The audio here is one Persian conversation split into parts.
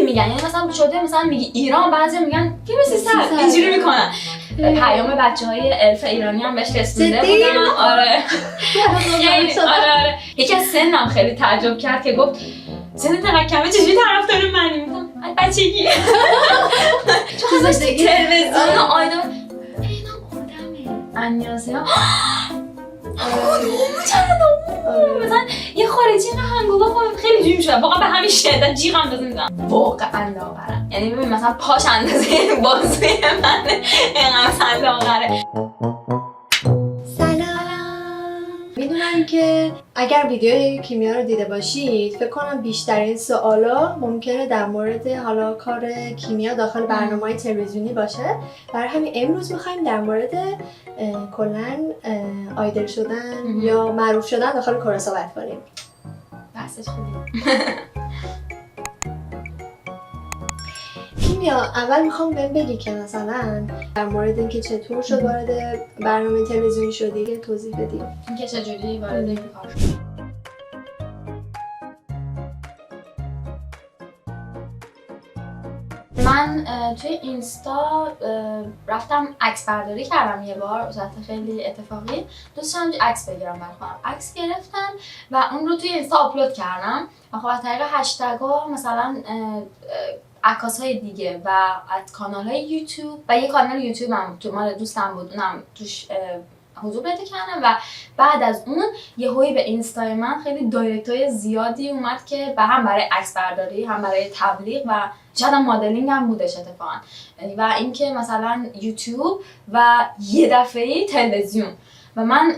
میگن، یعنی مثلا شده مثلا میگی ایران، بعضی میگن فیلم 300 اینجوری میکنن. پیام بچهای الف ایرانی هم بهش رسونده بودن. آره آره. یکی از سنم خیلی تعجب کرد که گفت سنت انقدر کمه چجوری طرفدار منی؟ میگم بچگی چون همش تلویزیون آیدول اینم آدمه انیازه مثلا یه خارجی اینقدر هنگوبا خواهد خیلی جویم شده واقعا به همین شدت جیغ اندازه میزنم واقعا لاغرم. یعنی ببین مثلا پاش اندازه بازوی منه اینقدر مثلا لاغره. میدونم که اگر ویدیوی کیمیا رو دیده باشید فکر کنم بیشترین سوالا ممکنه در مورد حالا کار کیمیا داخل برنامه‌های تلویزیونی باشه. برای همین امروز می‌خوایم در مورد کلاً آیدل شدن یا معروف شدن داخل کره صحبت کنیم. بحثش خوبه. کیمیا اول میخوام بهم بگی که مثلا در مورد اینکه چطور شد وارد برنامه تلویزیونی شدی که توضیح بدی. اینکه چجوری وارد این کار شدی. من توی اینستا رفتم عکس برداری کردم یه بار، صورت خیلی اتفاقی دوست داشتم عکس بگیرم برای خودم. عکس گرفتم و اون رو توی اینستا آپلود کردم و خب از طریق هشتگ‌ها مثلا عکاس‌های دیگه و از کانال‌های یوتیوب و یه کانال یوتیوب هم تو مال دوستم بود اونم توش حضور پیدا کردم و بعد از اون یهویی به اینستای من خیلی دایرکت‌های زیادی اومد که هم برای عکس برداری هم برای تبلیغ و شاید هم مدلینگ هم بودش اتفاقا و اینکه مثلا یوتیوب و یه دفعه‌ای تلویزیون و من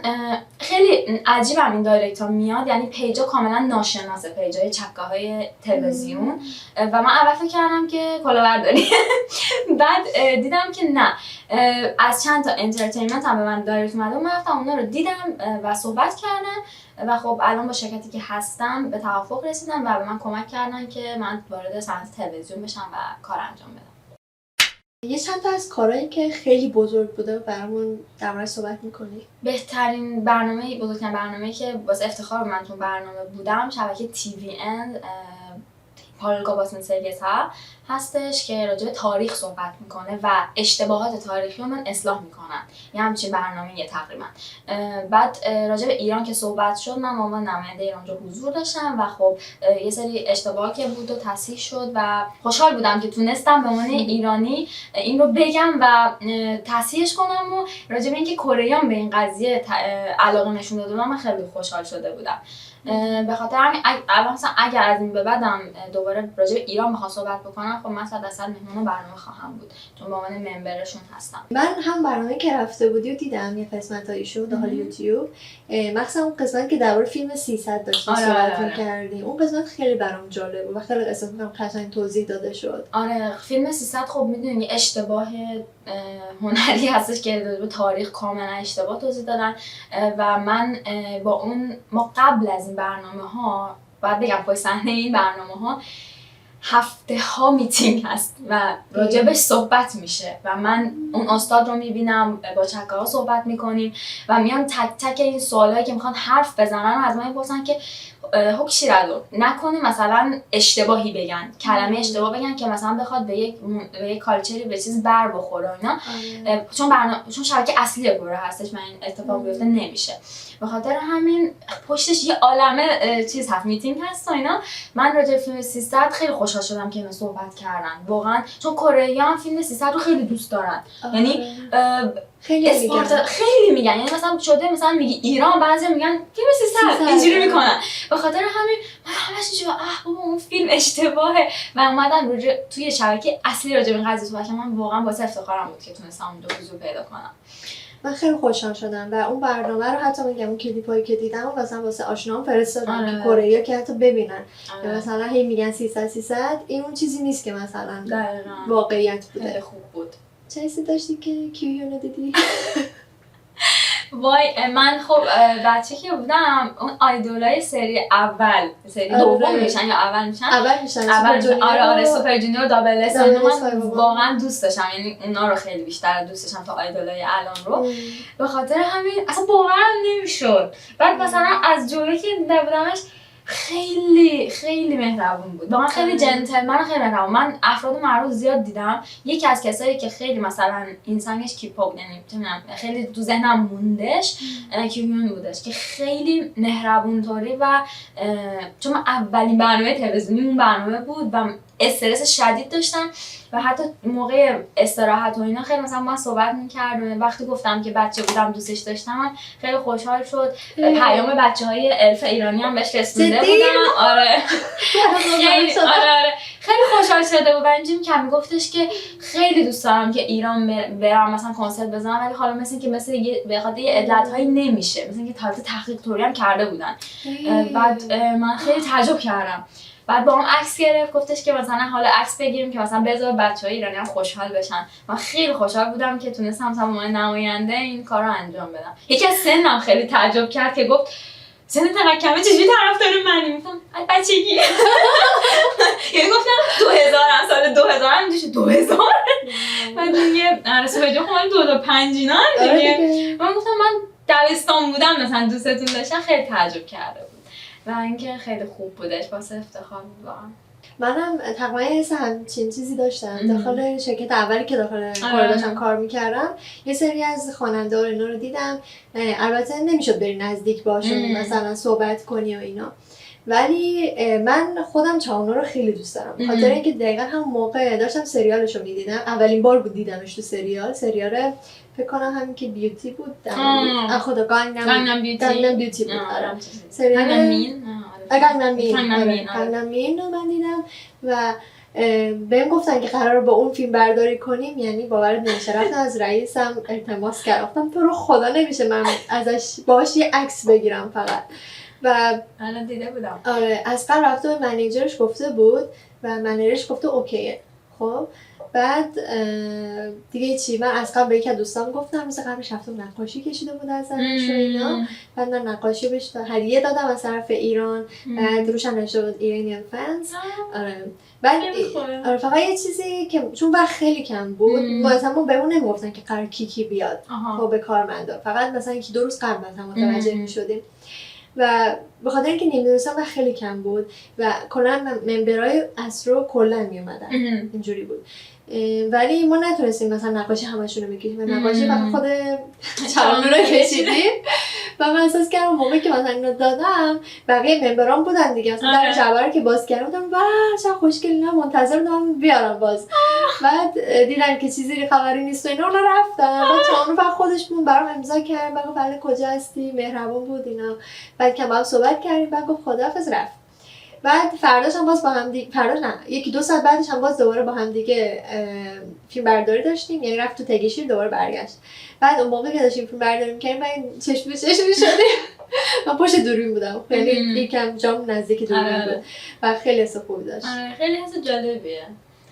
خیلی عجیبم این دایرکت ها میاد، یعنی پیجا کاملا ناشناسه، پیجای چکه‌های تلویزیون و من اول فکر کردم که کلاهبرداری بعد دیدم که نه، از چند تا انترتینمنت هم به من دایرکت اومده و من رفتم اونا رو دیدم و صحبت کردم و خب الان با شرکتی که هستم به توافق رسیدم و به من کمک کردن که من وارد صنعت تلویزیون بشم و کار انجام بدم. یه چند تا از کارهایی که خیلی بزرگ بوده برامون در مورد صحبت می‌کنی؟ بهترین برنامه، بزرگترین برنامه که واسه افتخار من تو برنامه بودم شبکه TVN پارلگا باسن سرگسا هستش که راجع به تاریخ صحبت میکنه و اشتباهات تاریخی رو من اصلاح میکنن. یه همچین برنامه‌ای تقریبا. بعد راجع به ایران که صحبت شد من به عنوان نماینده ایران اونجا حضور داشتم و خب یه سری اشتباهات که بود و تصحیح شد و خوشحال بودم که تونستم به عنوان ایرانی این رو بگم و تصحیحش کنم و راجع به اینکه کره‌ایان به این قضیه علاقه نشون داده بودن من خیلی خوشحال شده بودم. به خاطر همین مثلا اگر از این به بعدم دوباره راجع به ایران بخوام صحبت بکنم خب من 100% مهمون برنامه خواهم بود چون به عنوان ممبرشون هستم. من هم برنامه که رفته بودی و دیدم یه قسمتایشو داخل یوتیوب، مثلا اون قسمت که درباره فیلم 300 داشتیم صحبت می‌کردیم اون قسمت خیلی برام جالب بود و خیلی قسمت قشنگ توضیح داده شد. آره فیلم 300 خب میدونی اشتباه هنری هستش که به تاریخ کاملا اشتباه توضیح دادن و من با اون ما قبل از این برنامه‌ها باید بگم پای صحنه این برنامه‌ها هفته‌ها میتینگ هست و راجبش صحبت میشه و من اون استاد رو میبینم با چکه‌ها صحبت میکنیم و میان تک تک این سوالایی که میخوان حرف بزنن و از من میپرسن که هوکشی رو نکنه مثلا اشتباهی بگن، کلمه اشتباه بگن که مثلا بخواد به یک کالچری به چیز بر بخوره اینا. چون شبکه اصلی کره هستش من این اتفاق بیفته نمیشه. به خاطر همین پشتش یه عالمه چیز هست، میتینگ هست و اینا. من راجع به فیلم 300 خیلی خوشحال شدم که اینا صحبت کردن واقعا، چون کره‌ایان فیلم 300 رو خیلی دوست دارن. یعنی خیلی میگن، یعنی مثلا شده مثلا میگی ایران بعضی میگن فیلم 300 اینجوری میکنن. به خاطر همین من همش اینجوری بابا اون فیلم اشتباهه و اومدم توی شبکه اصلی راجع به این قضیه صحبت کردم. من واقعا باعث افتخارم بود که تونستم اونجا حضور پیدا کنم. من خیلی خوشحال شدم و اون برنامه رو حتی میگم اون کلیپایی که دیدم مثلا واسه آشنام فرستادم که کره‌ای‌ها که حتی ببینن. مثلا هی میگن 300 این اون چیزی نیست که مثلا واقعیت بوده. خوب بود. چه حسی داشتی که کیویو دیدی؟ وای من خب بچه که بودم اون آیدولای سری اول سری دوم میشن یا اول میشن آره سوپر جونیور دابل اس من واقعا دوست داشتم، یعنی اونا رو خیلی بیشتر دوست داشتم تا آیدولای الان رو. به خاطر همین اصلا باورم نمیشد. بعد مثلا از جوری که دیده بودمش خیلی خیلی مهربون بود. واقعا خیلی جنتلمن، خیلی مهربون. من افراد معروف زیاد دیدم. یکی از کسایی که خیلی مثلا انسانش کیپاپ نمی‌تونم خیلی تو ذهنم موندش کیمون بودش که خیلی مهربون طوری و چون اولین برنامه تلویزیونی اون برنامه بود و استرس شدید داشتم و حتی موقع استراحت و اینا خیلی مثلا ما صحبت می‌کردیم. وقتی گفتم که بچه بودم دوستش داشتم خیلی خوشحال شد. پیام بچه‌های الف ایرانی هم بهش رسونده بودم. آره خیلی خوشحال شده بود و اینجوری که میگفتش که خیلی دوست دارم که ایران برم مثلا کنسرت بزنم ولی حالا مثل اینکه مثل به خاطر علت‌هایی نمیشه، مثل اینکه البته تحقیق طوری هم کرده بودن. بعد من خیلی تعجب کردم. بعد با هم عکس گرفت، گفتش که مثلا حالا عکس بگیریم که مثلا بذار بچه‌های ایرانی هم خوشحال بشن. من خیلی خوشحال بودم که تونستم مثلا به نماینده این کارو انجام بدم. یکی از سنم خیلی تعجب کرد که گفت سن انقدر کمه چجوری طرفدار منی؟ گفتم بچگی. یعنی گفتم 2000 سال 2000 هم میشه 2000. بعد دیگه رسول جا خودم 2005 اینا دیگه. من گفتم من دبستان بودم مثلا دوستتون داشتم، خیلی تعجب کرده بود. و اینکه خیلی خوب بودش، واسه افتخار بود واقعا. منم تقریبا یه همچین چیزی داشتم. داخل شرکت اولی که داخل کار داشتم کار میکردم یه سری از خواننده ها اینا رو دیدم. البته نمیشد بری نزدیک باشون مثلا صحبت کنی و اینا، ولی من خودم چاونا رو خیلی دوست دارم. خاطر اینکه دقیقا هم موقع داشتم سریالش رو میدیدم، اولین بار بود دیدمش تو سریال فکر کنم همین که بیوتی بود. خدا گانگنام بیوتی بود. سریال گانگنام مین رو من دیدم و بهم گفتن که قراره با اون فیلم برداری کنیم، یعنی باورت نمیشه. رفتم از رئیسم التماس کردم، گفتم تو رو خدا نمیشه من ازش باهاش یه عکس بگیرم فقط. و الان دیده بودم. آره از قبل رفته به منیجرش گفته بود و منیجرش گفته اوکیه. خب بعد دیگه چی، من از قبل به یکی از دوستام گفتم، مثل قبلش رفتم نقاشی کشیده بود ازش و اینا. بعد من نقاشی بهش هدیه دادم از طرف ایران. بعد روش نوشته بود ایرانیان فنز. آره بعد آره فقط یه چیزی که چون وقت خیلی کم بود ما بهمون نمیگفتن که قرار کی بیاد خب به کارمندا، فقط مثلا یکی دو روز قبل مثلا متوجه میشدیم و به خاطر اینکه نمیدونستم و خیلی کم بود و کلا ممبرای اسرو کلا میومدن اینجوری بود. ولی ما نتونستیم مثلا نقاشی همشون رو بکشیم و نقاشی فقط خود چالو رو کشیدیم و من احساس کردم موقعی که مثلا اینو دادم بقیه ممبران بودن دیگه، مثلا در جعبه رو که باز کردم گفتم واه چقدر خوشگل، اینا منتظر بودم بیارم باز. بعد دیدن که چیزی خبری نیست و اینا اون رفتن. بعد چالو فقط خودش بود برام امضا کرد، بعد گفت کجا هستی، مهربون بود اینا. بعد که با هم صحبت کردیم، بعد گفت خداحافظ رفت. بعد فرداش هم باز با هم دیگه، فرداش نه یکی دو ساعت بعدش هم باز دوباره با هم دیگه فیلم برداری داشتیم، یعنی رفت تو تگیشیر دوباره برگشت. بعد اون موقع که داشتیم فیلم برداری می‌کردیم من چشم به چشم شدیم. من پشت دوربین بودم، یعنی یکم جام نزدیک دوربین بود و خیلی حس خوبی داشت. خیلی حس جالبیه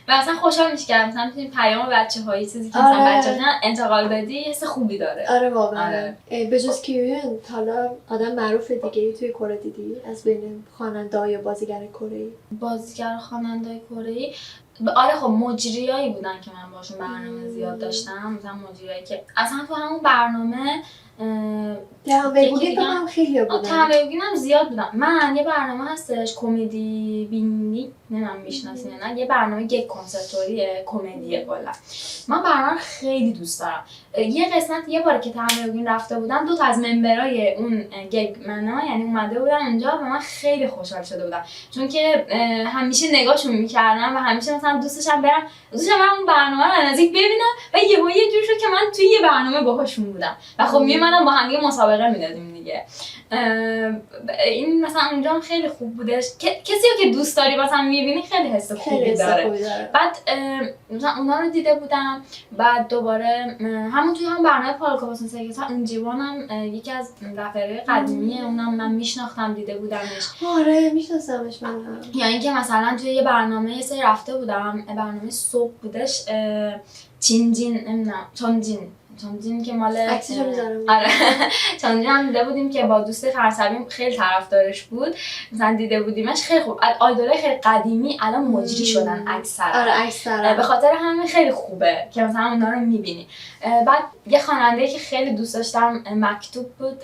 و اصلا خوشحال میشه که مثلا میتونی پیام بچه‌هایی چیزی که مثلا بچه‌ها انتقال بدی، حس خوبی داره. آره واقعا. به جز کیون حالا آدم معروف دیگه توی کره دیدی از بین خواننده یا بازیگر کره‌ای؟ بازیگر خواننده کره‌ای آره خب مجریایی بودن که من باشون برنامه زیاد داشتم، مثلا مجریایی که اصلا تو همون برنامه تنبیه‌گویی هم خیلی بودن. تنبیه‌گویی هم زیاد بودن. من یه برنامه هستش کمدی بینی، نمیدونم میشناسین یا نه، یه برنامه یک کنسرتوریه کمدیه کلا. من برنامه خیلی دوست دارم. یه قسمت یه بار که تنبیه‌گویی رفته بودم، دو تا از ممبرای اون گگ منا یعنی اومده بودن اونجا و من خیلی خوشحال شده بودم، چون که همیشه نگاهشون می‌کردم و همیشه مثلا دوستشم برم اون برنامه رو نزدیک ببینم و یه جور شد که من توی یه برنامه باهاشون بودم و خب میومدم با هم دیگه مسابقه میدادیم دیگه. این مثلا اونجا هم خیلی خوب بودش. کسی رو که دوست داری مثلا میبینی خیلی حس خوبی داره. بعد مثلا اونا رو دیده بودم. بعد دوباره همون توی هم برنامه پالکوباسون سگیتا اون جیوانم یکی از رپرهای قدیمیه، اونم من میشناختم، دیده بودمش. آره میشناسمش من. یا اینکه مثلا توی یه برنامه یه سری رفته بودم، برنامه صبح بودش، چینجین نمیدونم چونجین چون دیدیم که مال عکسشو میذارم. آره چون هم دیده بودیم که با دوست فرانسویم خیلی طرفدارش بود، مثلا دیده بودیمش خیلی خوب. آیدولای خیلی قدیمی الان مجری شدن اکثرا. آره اکثرا. به خاطر همین خیلی خوبه که مثلا اونا رو میبینی. بعد یه خواننده که خیلی دوست داشتم مکتوب بود،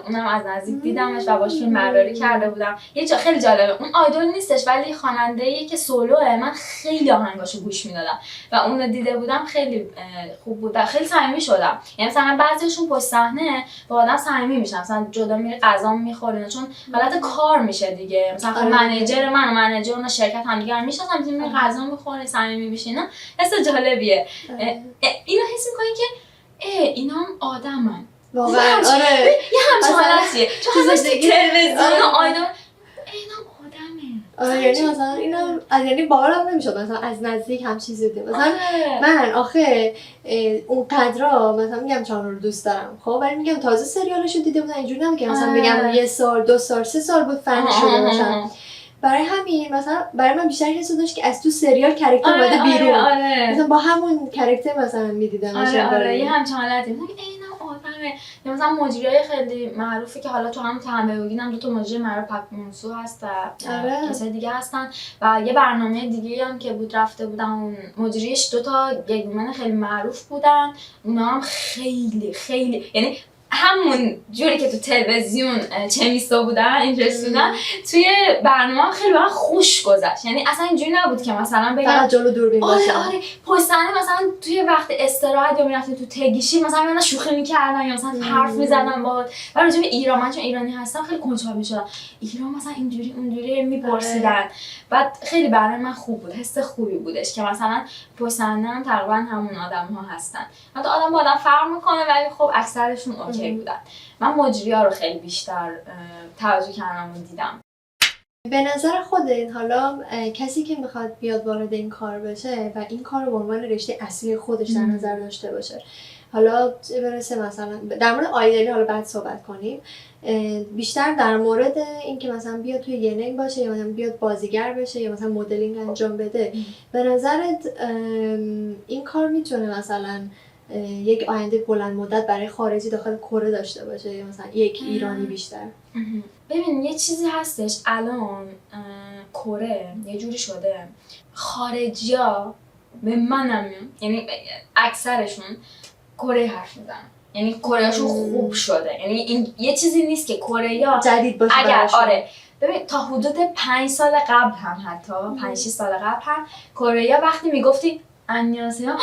اونم از نزدیک دیدمش و باهاش فیلم برداری کرده بودم. یه جا خیلی جالبه، اون آیدول نیستش ولی خواننده‌ایه که سولوه، من خیلی آهنگاشو گوش میدادم و اونو دیده بودم خیلی خوب بود و خیلی صمیمی شدم. یعنی مثلا بعضیشون پشت صحنه با آدم صمیمی میشن، مثلا جدا میره غذا میخوره چون حالت کار میشه دیگه، مثلا خب منیجر من و منیجر اون شرکت هم دیگه میشناسن، میریم غذا میخوره صمیمی میشین. حس جالبیه. اینو حس میکنی که اینا هم آدمن واقعا. آره یه همچین حالتیه چون همش تو تلویزیون آیدول اینا آدمه. آره یعنی مثلا اینا یعنی باورم نمیشد مثلا از نزدیک هم چیزی دیدم. مثلا من آخه اون قدرا مثلا میگم چانو رو دوست دارم خب، ولی میگم تازه سریالشو دیده بودم، اینجوری نبود که مثلا بگم 1 سال 2 سال 3 سال بود فن شده باشم. برای همین مثلا برای من بیشتر حس داشت که از تو سریال کاراکتر اومده بیرون. مثلا با همون کاراکتر مثلا میدیدمش. آره یه همچین حالتی. اینا آدمه. یا مثلا مجریای خیلی معروفی که حالا تو هم تنبیه‌گین هم 2 تا مجری معروف پاک مونسو هست و کسای دیگه هستن و یه برنامه دیگه هم که بود رفته بودن اون مجریش 2 تا گیمن خیلی معروف بودن، اونا هم خیلی خیلی یعنی همون جوری که تو تلویزیون چمیستا بودن اینجوری بودن توی برنامه خیلی برام خوش گذشت. یعنی اصلا اینجوری نبود که مثلا بگم فقط جلو دوربین باشه. آره پشت صحنه مثلا توی وقت استراحت یا میرفتیم تو تگیشی مثلا من شوخی می‌کردن یا مثلا حرف می‌زدن باهات. و راجع به ایران، من چون ایرانی هستم خیلی کنجکاو می‌شدم ایران مثلا اینجوری اونجوری میپرسیدن. بعد خیلی برای من خوب بود، حس خوبی بودش که مثلا پشت صحنه هم تقریبا همون آدم‌ها هستن. حتی آدم با آدم فرق می‌کنه ولی خب اکثرشون اوکی بودن. من مجری‌ها رو خیلی بیشتر توجه کردم و دیدم. به نظر خودت حالا کسی که میخواد بیاد وارد این کار بشه و این کار رو به عنوان رشته اصلی خودش در نظر داشته باشه، حالا برسه مثلا در مورد آیدلی حالا بعد صحبت کنیم، بیشتر در مورد این که مثلا بیاد توی ینگ باشه یا مثلا بیاد بازیگر بشه یا مثلا مدلینگ انجام بده، به نظرت این کار میتونه مثلا یک آینده بلند مدت برای خارجی داخل کره داشته باشه یا مثلا یک ایرانی بیشتر؟ ببین یه چیزی هستش الان کره یه جوری شده خارجیا به منم یعنی اکثرشون کره حرف میزنن، یعنی کره‌شون خوب شده. یعنی این یه چیزی نیست که کره‌یا جدید باشه اگر براشون. آره ببین تا حدود 5 سال قبل هم حتی 5-6 سال قبل هم کره‌یا وقتی میگفتی انیاسیا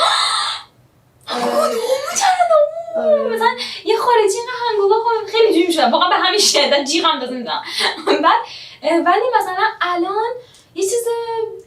مثلا یه خارجی اینقدر هنگوگا خیلی جوری میشدن واقعا به همین شدت جیغم داده میزنم. بعد ولی مثلا الان یه چیز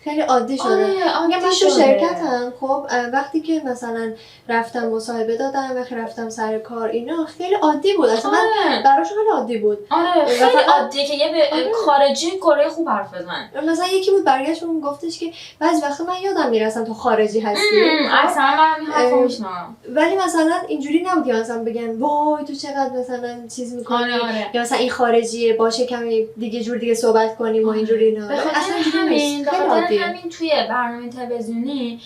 خیلی عادی شده. آره من تو شرکتم خب وقتی که مثلا رفتم مصاحبه دادم وقتی رفتم سر کار اینا خیلی عادی بود اصلا. من براشون خیلی عادی بود. آره خیلی عادیه که یه خارجی کره خوب حرف بزنه. مثلا یکی بود برگشت اون گفتش که بعضی وقتا من یادم میرسم تو خارجی هستی. اصلا من همین حرفو میشنوم. ولی مثلا اینجوری نبود که مثلا بگن وای تو چقدر مثلا چیز می‌کنی یا مثلا این خارجیه باشه کمی دیگه جور دیگه صحبت کنیم و اینجوری اینا. اصلا همین توی برنامه تلویزیونی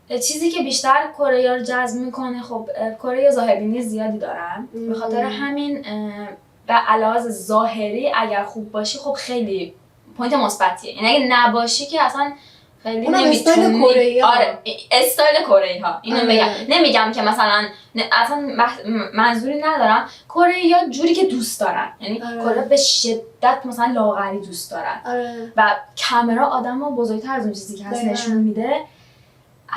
چیزی که بیشتر کره‌ها رو جذب میکنه، خب کره ظاهربینی زیادی دارن به خاطر همین به علاوه ظاهری اگر خوب باشی خب خیلی پوینت مثبتیه. یعنی اگه نباشی که اصلا خیلی نمیتونی. آره استایل کره‌ها اینو بگم. نمیگم که مثلا اصلا منظوری ندارم، کره‌ها جوری که دوست دارن، یعنی کره به شدت مثلا لاغری دوست دارن و کامرا آدمو بزرگتر از اون چیزی که هست نشون میده.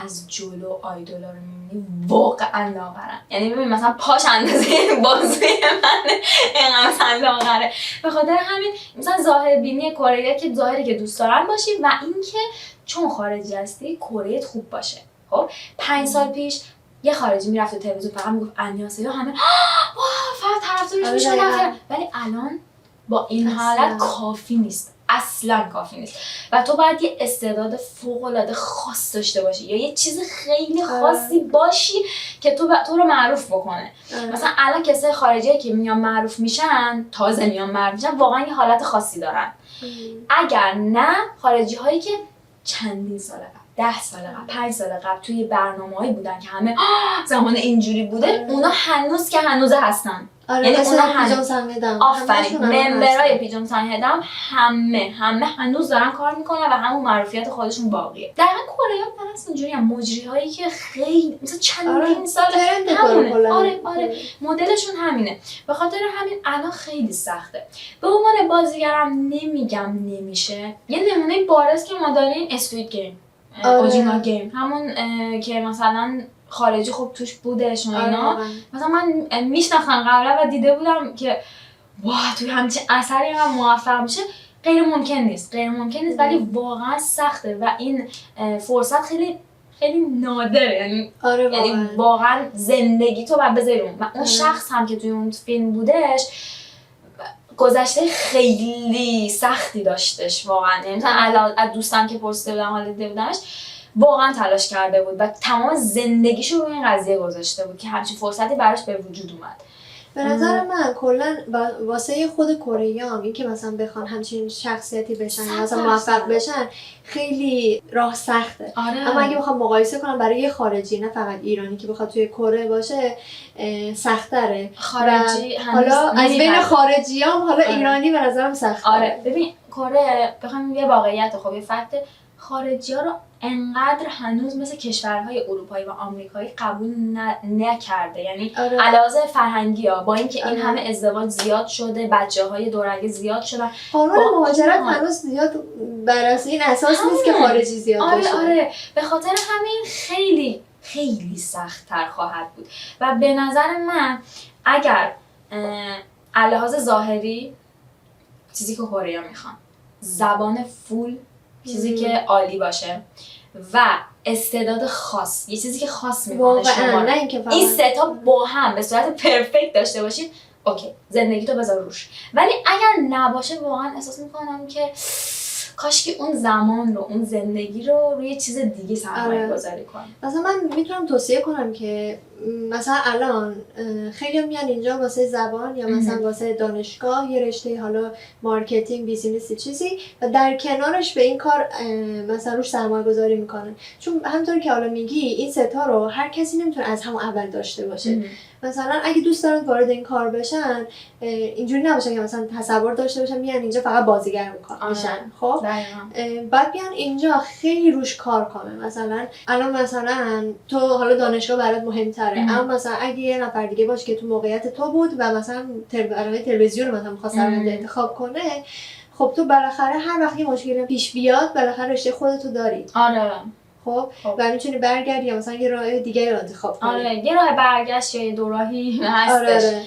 از جلو آیدولا رو میبینی واقعا لاغرن، یعنی ببین مثلا پاش اندازه بازوی منه اینقدر مثلا لاغره. به خاطر همین مثلا ظاهربینی کره که ظاهری که دوست دارن باشی و اینکه چون خارجی هستی کره‌ت خوب باشه. خب 5 سال پیش یه خارجی میرفت تو تلویزیون فقط میگفت انیاسیا همه واه فقط طرفدارش میشدن، ولی الان با این حالت کافی نیست، اصلا کافی نیست و تو باید یه استعداد فوق‌العاده خاص داشته باشی یا یه چیز خیلی خاصی باشی که تو رو معروف بکنه. مثلا الان کسای خارجی که میان معروف میشن، تازه میان معروف میشن، واقعا یه حالت خاصی دارن. اگر نه خارجی هایی که چندین سال قبل 10 سال قبل 5 سال قبل توی برنامه‌ای بودن که همه زمان اینجوری بوده، اونا هنوز که هنوز هستن. یعنی مثلا پیجام سنگدم آفرین، ممبرای پیجام سنگدم همه هنوز دارن کار میکنن و همون معروفیت خودشون باقیه. دقیقاً کره ها مثلا اینجوری هم مجری هایی که خیلی مثلا چندین سال همونه. آره مدلشون همینه. به خاطر همین الان خیلی سخته. به عنوان بازیگرم نمیگم نمیشه. یه نمونه بارز که ما داریم اسکوید گیم، اوریجینال گیم، همون که مثلا خارجی خب توش بودش و اینا. مثلا من میشناختم قبلا و دیده بودم که واه توی همچین اثری هم موفق میشه. غیر ممکن نیست ولی واقعا سخته و این فرصت خیلی خیلی نادره. یعنی واقعا زندگی تو باید بذاری و اون شخص هم که توی اون فیلم بودش گذشته خیلی سختی داشتش واقعا. یعنی مثلا از دوستم که پرسیده بودم حالا دیده بودمش، واقعا تلاش کرده بود و تمام زندگیشو روی این قضیه گذاشته بود که همچین فرصتی براش به وجود اومد. به نظر من کلا واسه خود کره‌ایام این که مثلا بخوان همچین شخصیتی بشن یا مثلا موفق بشن خیلی راه سخته. اما اگه بخوام مقایسه کنم برای یه خارجی، نه فقط ایرانی که بخواد توی کره باشه، سخت‌تره. خارجی حالا از بین خارجیام حالا ایرانی به نظرم سخته. ببین کره بخوام یه واقعیت خب یه فکت، خارجی‌ها رو انقدر هنوز مثل کشورهای اروپایی و آمریکایی قبول نکرده. یعنی علاوه فرهنگی ها با اینکه این همه ازدواج زیاد شده، بچه‌های دورگه زیاد شدن، قانون مهاجرت هنوز زیاد بر اساس این اساس نیست که خارجی زیاد باشه. به خاطر همین خیلی خیلی سخت‌تر خواهد بود و به نظر من اگر علاوه ظاهری چیزی که کره‌ها میخوان زبان فول، چیزی که عالی باشه و استعداد خاص، یه چیزی که خاص میکنه شما، این سه تا با هم به صورت پرفکت داشته باشید، اوکی زندگی تو بذار روش. ولی اگر نباشه واقعا احساس میکنم که کاش که اون زمان رو، اون زندگی رو روی چیز دیگه سرمایه گذاری کنم. مثلا من میتونم توصیه کنم که مثلا الان خیلی میان اینجا واسه زبان یا مثلا واسه دانشگاه یه رشته حالا مارکتینگ، بیزینسی چیزی و در کنارش به این کار مثلا روش سرمایه گذاری میکنن. چون همونطور که حالا میگی این ستا رو هر کسی نمیتونه از همون اول داشته باشه. مثلا اگه دوست دارن وارد این کار بشن اینجوری نباشه که مثلا تصور داشته باشن میان اینجا فقط بازیگر میشن. خب بعد بیان اینجا خیلی روش کار کنن. مثلا الان مثلا تو حالا دانشگاه برات مهمتره، اما مثلا اگه یه نفر دیگه باشه که تو موقعیت تو بود و مثلا برنامه تلویزیون مثلا می‌خواد سرمایه انتخاب کنه، خب تو بالاخره هر وقت یه مشکلی پیش بیاد بالاخره رشته خودتو داری. خب و میتونی برگردی یا مثلا یه راه دیگه رو انتخاب کنی. یه راه برگشت یا یه دو راهی هستش.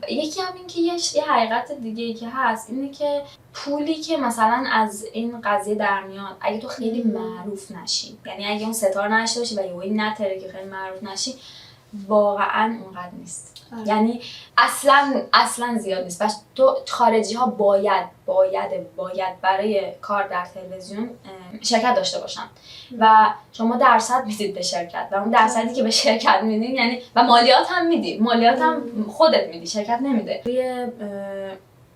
یکی هم این که یه حقیقت دیگه ای که هست اینه که پولی که مثلا از این قضیه در میاد اگه تو خیلی معروف نشی، یعنی اگه اون ستاره نشته باشی و یهویی نتره که خیلی معروف نشی، واقعا اونقدر نیست. یعنی اصلا زیاد نیست. بس تو خارجی ها باید برای کار در تلویزیون شرکت داشته باشن و شما درصد میدید به شرکت و اون درصدی که به شرکت میدین یعنی و مالیات هم میدی، مالیات هم خودت میدی، شرکت نمیده. روی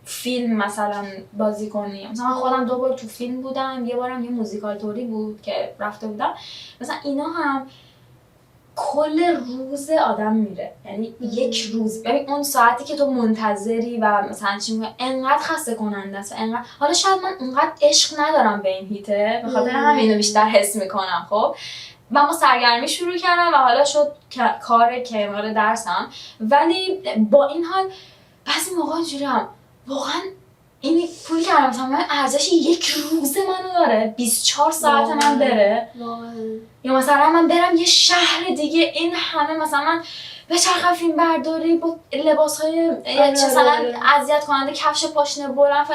فیلم مثلا بازی کنی، مثلا خودم 2 بار تو فیلم بودم، یه بارم یه موزیکال توری بود که رفته بودم، مثلا اینا هم کل روز آدم میره، یعنی یک روز، ببین اون ساعتی که تو منتظری و مثلا چی میگه انقدر خسته کننده است، انقدر حالا شاید من اونقدر عشق ندارم به این هیته، به خاطر همینو بیشتر حس میکنم. خب و ما سرگرمی شروع کردم و حالا شد کار کمال درسم، ولی با این حال بعضی موقع اینجوریم واقعا این پولی که مثلا من ارزش یک روز منو داره، 24 ساعت من بره، یا مثلا من برم یه شهر دیگه این همه مثلا من بچرخم فیلم برداری با لباس‌های مثلا اذیت کننده، کفش پاشنه بلند،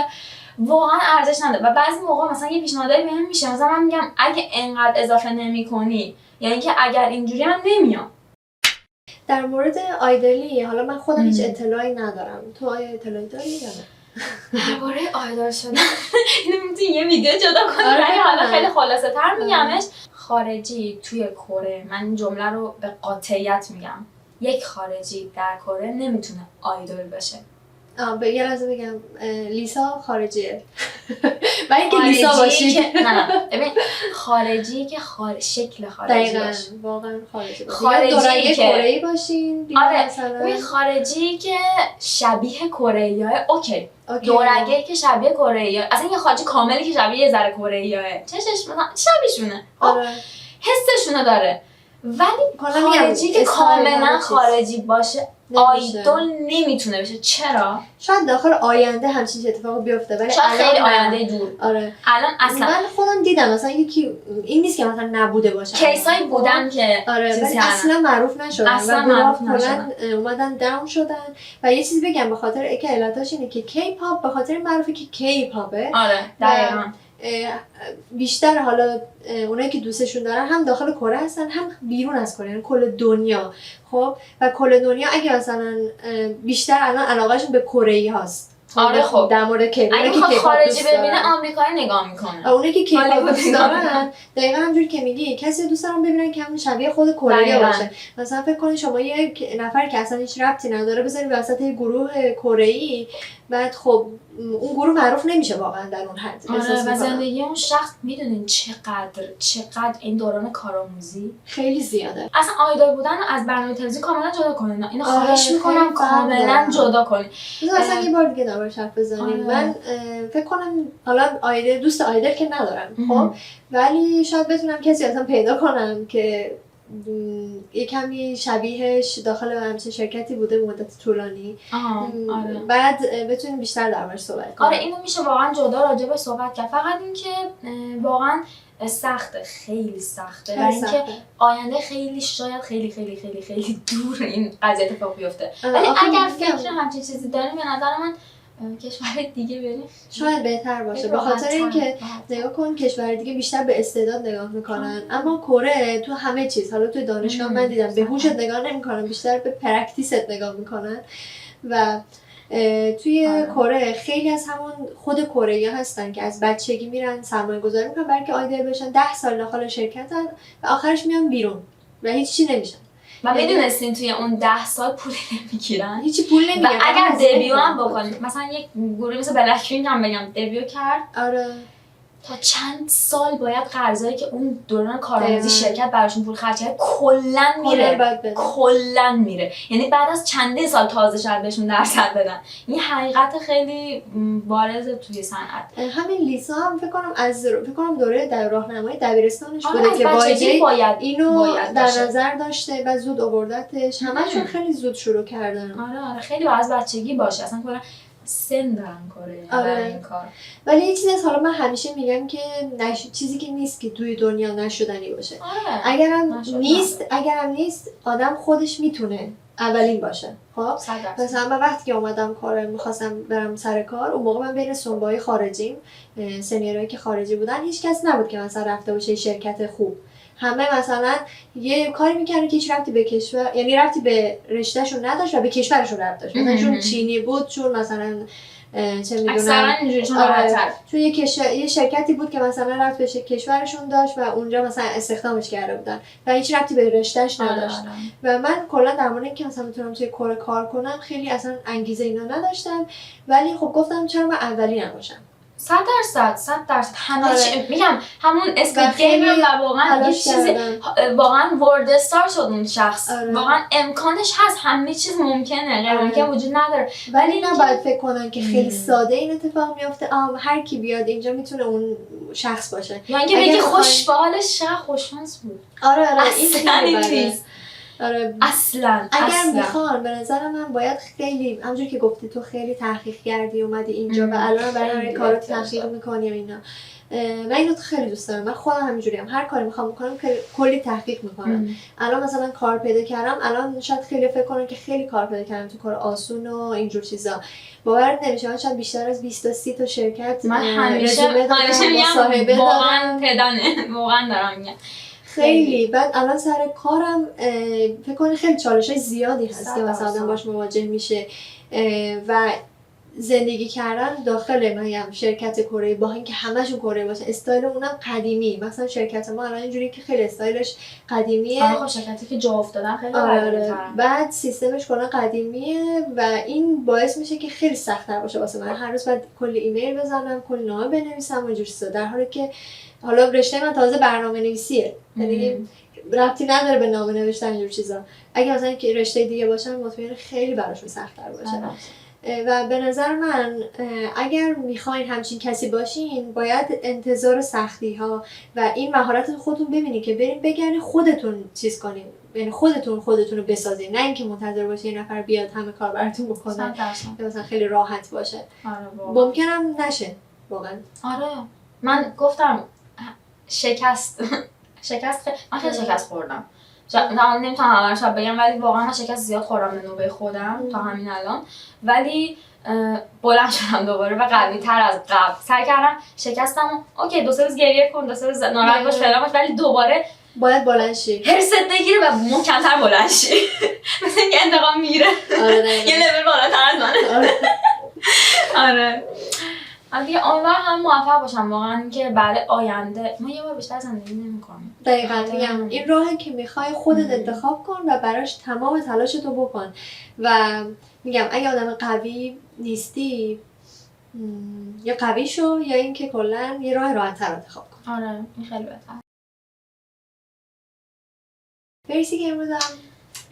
واقعا ارزش نداره. و بعضی موقع مثلا یه پیشنهادی بهم میشه، مثلا من میگم اگه انقدر اضافه نمی‌کنی، یعنی که اگر اینجوری من نمیام. در مورد آیدلی حالا من خودم هیچ اطلاعی ندارم، تو اطلاعی داری یا نه؟ درباره آیدل شدن اینو میتونی یه ویدیو جدا کنی، ولی حالا خیلی خلاصه تر میگمش. خارجی توی کره، من این جمله رو به قاطعیت میگم، یک خارجی در کره نمیتونه آیدل بشه. به یه لحظه بگم لیسا خارجیه و اینکه لیسا باشید نه ببین خارجی که شکل خارجی دقیقاً باشه واقعا خارجی باشید خارجی یا دورگه که کره‌ای باشین آره مثلا ببین خارجی که شبیه کره‌ایه اوکی اوکی. دورگه که شبیه کره‌ایه اصلا یه خارجی کاملی که شبیه یه ذره کره‌ایه چشش مثلا شبیه‌شونه آره حسشونه داره ولی کلا خارجی میگم که کاملا استایل خارجی باشه نمیشه. آیدول نمیتونه بشه چرا؟ شاید داخل آینده همچین اتفاقی بیفته ولی شاید خیلی الان نه. آینده دور آره الان اصلا من خودم دیدم مثلا یکی این نیست که مثلا نبوده باشه کیسایی بودن که آره چیزی ولی هست. اصلا معروف نشدن اصلا و معروف کلا نشدن. اومدن داون شدن و یه چیزی بگم به خاطر اینکه علتاش اینه که کی پاپ به خاطر معروفه که کی پاپه آره دقیقاً بیشتر حالا اونایی که دوستشون دارن هم داخل کره هستن هم بیرون از کره یعنی کل دنیا خب و کل دنیا اگه مثلا بیشتر الان علاقهشون به کره‌ای هاست آره خب در مورد کی اگه که خود کی پاپ خارجی دوست دارن. ببینه آمریکایی نگاه میکنه اونایی که کی پاپ هالیوود دوست نگاه دارن دقیقاً همونجوری که میگی کسی دوست دارن ببینن که همون شبیه خود کره دقیقاً. باشه مثلا فکر کنید شما یک نفر که اصلا هیچ ربطی نداره بذارید وسط یه گروه کره‌ای بعد خب اون گروه معروف نمیشه واقعا در اون حد آره احساس و می‌کنم. زندگی اون شخص میدونین چقدر این دوران کارآموزی خیلی زیاده اصلا آیدول بودن رو از برنامه تلویزیون کاملا جدا کنین اینو آره، خواهش میکنم خیلی فرق کاملا داره. جدا کنین بذار اصلا یه بار دیگه دربارش حرف بزنیم آره. من فکر کنم حالا دوست آیدل که ندارم خب ولی شاید بتونم کسی اصلا پیدا کنم که یه کمی شبیهش داخل همچین شرکتی بوده مدت طولانی آره بعد بتونیم بیشتر دربارش صحبت کنیم آره اینو میشه واقعا جدا راجبش صحبت کرد فقط اینکه واقعا سخته خیلی سخته و اینکه آینده خیلی شاید خیلی خیلی خیلی خیلی دور این قضیه اتفاق بیفته ولی اگر فکر همچین چیزی داریم به نظر من کشور دیگه بریم شاید بهتر باشه به خاطر اینکه نگاه کن کشور دیگه بیشتر به استعداد نگاه میکنن اما کره تو همه چیز حالا تو دانشگاه من دیدم به هوشت نگاه نمیکنن بیشتر به پرکتیست نگاه میکنن و توی کره خیلی از همون خود کره‌ای هستن که از بچگی میرن سرمایه گذاری میکنن برای که آیدل بشن 10 سال داخل شرکتن و آخرش میان بیرون و هیچی نمیشن و میدونستین توی اون 10 سال پولی نمیگیرن هیچی پول نمیگیرن و اگر دبیو هم بکنید مثلا یک گروه مثل بلکپینک هم بگم دبیو کرد آره تا چند سال باید قرضایی که اون دوران کارآموزی شرکت براشون پول خرج کرد کلا میره یعنی بعد از چندین سال تازه شاید بهشون درصد بدن این حقیقت خیلی بارزه توی صنعت همین لیسا هم فکر کنم دوره در راهنمایی دبیرستانش بوده که باید اینو در نظر داشته و زود آوردتش همشون خیلی زود شروع کردن آره خیلی از بچگی باشه اصلا کلا سن دارن کاره برای این کار ولی یه چیزی هست حالا من همیشه میگم که چیزی که نیست که توی دنیا نشدنی باشه اگرم نیست آدم خودش میتونه اولین باشه خب مثلا من وقتی که اومدم کار میخواستم برم سر کار اون موقع من بین سنبای خارجیم سنیورایی که خارجی بودن هیچ کس نبود که مثلا رفته باشه شرکت خوب همه مثلا یه کاری میکنن که هیچ ربطی به کشور یعنی ربطی به رشتهشون نداشت و به کشورشون ربط داشت مثلا چون چینی بود چون مثلا چه میدونم اکثرا اینجوری چون یه شرکتی بود که مثلا رفت به کشورشون داشت و اونجا مثلا استخدامش کرده بودن و هیچ ربطی به رشتهش نداشت و من کلا در مورد اینکه مثلا میتونم توی کار کنم خیلی اصلا انگیزه اینا نداشتم ولی خب گفتم چرا من اولی نباشم 100% همه چی میگم همون اسکوید گیم و واقعا یه چیزی واقعا ورد استار شد اون شخص واقعا امکانش هست همه چیز ممکنه غیر ممکن وجود نداره ولی نباید فکر کنن که خیلی ساده این اتفاق میفته هر کی بیاد اینجا میتونه اون شخص باشه یا اینکه بگی خوش به حالش خوششانس بود آره این نیست اصلا اگر میخوان به نظر من باید خیلی همونجوری که گفتی تو خیلی تحقیق کردی اومدی اینجا و الان برای کارو تحقیق میکنی و اینا من اینو خیلی دوست دارم من خودم همینجوری هم هر کاری میخوام بکنم کلی تحقیق میکنم الان مثلا کار پیدا کردم الان شاید خیلی فکر کنن که خیلی کار پیدا کردم تو کار آسون و اینجور چیزا باورت نمیشه من شاید بیشتر از 20 تا 30 تا شرکت من همیشه میگم واقعا پدانه واقعا دارم میگم خیلی بعد الان سر کارم فکر کنم خیلی چالش‌های زیادی هست که مثلا آدم باش مواجه میشه و زندگی کردن داخل مثلا شرکت کره با اینکه همشون کره باشه، استایل اونم قدیمی. مثلا شرکت ما الان اینجوری که خیلی استایلش قدیمیه. خب شرکتی که جا افتادن خیلی آره. بعد سیستمش کلا قدیمیه و این باعث میشه که خیلی سخت‌تر باشه واسه من. هر روز باید کلی ایمیل بزنم، کلی نامه بنویسم و اینجور چیزا، در حالی که حالا رشته من تازه برنامه‌نویسیه. یعنی ربطی نداره به نامه نوشتن اینجور چیزا. اگه مثلا که رشته دیگه باشم مطمئنم خیلی براشون سخت‌تر باشه. و به نظر من اگر میخواین همچین کسی باشین باید انتظار سختی ها و این مهارت خودتون ببینید که بریم بگردین خودتون چیز کنین، یعنی خودتون رو بسازین، نه اینکه منتظر باشین یه نفر بیاد همه کار براتون بکنه یا مثلا خیلی راحت باشه. ممکنم نشه واقعا. آره من گفتم شکست من خیلی شکست خوردم. نمیتونم همه شب بگم ولی واقعا من شکست زیاد خوردم به نوبه خودم تا همین الان، ولی بلند شدم دوباره و قوی تر از قبل. سعی کردم شکستم اوکی 2-3 روز گریه کن، 2-3 روز ناراحت باش فلان باش، ولی دوباره باید بلند شی، حرست بگیره و محکم‌تر بلند شی. مثل اینکه انتقام میگیره. یه لول بالاتر از من. آره دیگه امیدوارم هم موفق باشم واقعا که برای آینده ما یه بار بیشتر زندگی نمی‌کنیم. دقیقاً میگم این راهی که میخوای خودت انتخاب کن و براش تمام تلاشتو بکن و میگم اگه آدم قوی نیستی یا قوی شو یا اینکه کلا یه راه راحت‌تر انتخاب کن. آره این خیلی بهتره. مرسی که امروز هم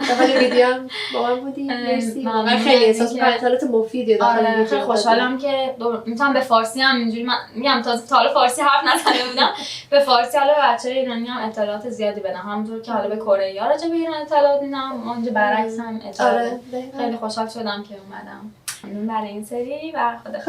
داخل ویدیو هم با من بودی. مرسی. من خیلی احساس می‌کنم اطلاعات مفیدی داخل ویدیو. خیلی خوشحالم که میتونم به فارسی هم اینجوری من میگم تازه تا حالا فارسی حرف نزده بودم. به فارسی حالا بچه‌های ایرانی هم اطلاعات زیادی بدم. همونطور که حالا به کره راجع به ایران اطلاعات میدم، اونجا برعکس هم اطلاعات. آره خیلی خوشحال شدم که اومدم. ممنون برای این سری و خدا